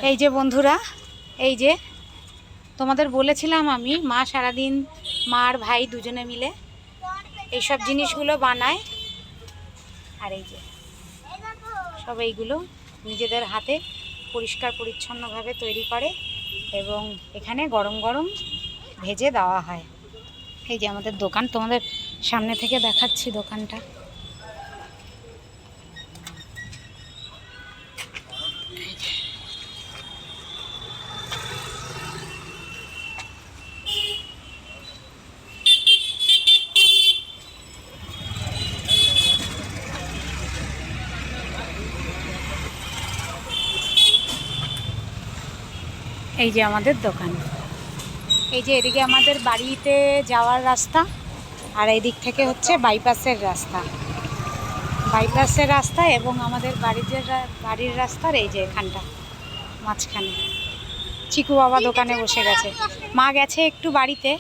এই যে বন্ধুরা, এই যে তোমাদের বলেছিলাম আমি, মা সারাদিন মা আর ভাই দুজনে মিলে এইসব জিনিসগুলো বানায়। আর এই যে সব এইগুলো নিজেদের হাতে পরিষ্কার পরিচ্ছন্নভাবে তৈরি করে এবং এখানে গরম গরম ভেজে দেওয়া হয়। এই যে আমাদের দোকান, তোমাদের সামনে থেকে দেখাচ্ছি দোকানটা। এই যে আমাদের দোকান, এই যে এদিকে আমাদের বাড়িতে যাওয়ার রাস্তা, আর এই দিক থেকে হচ্ছে বাইপাসের রাস্তা এবং আমাদের বাড়ির রাস্তার এই যে এখানটা মাঝখানে চিকু বাবা দোকানে বসে গেছে। মা গেছে একটু বাড়িতে,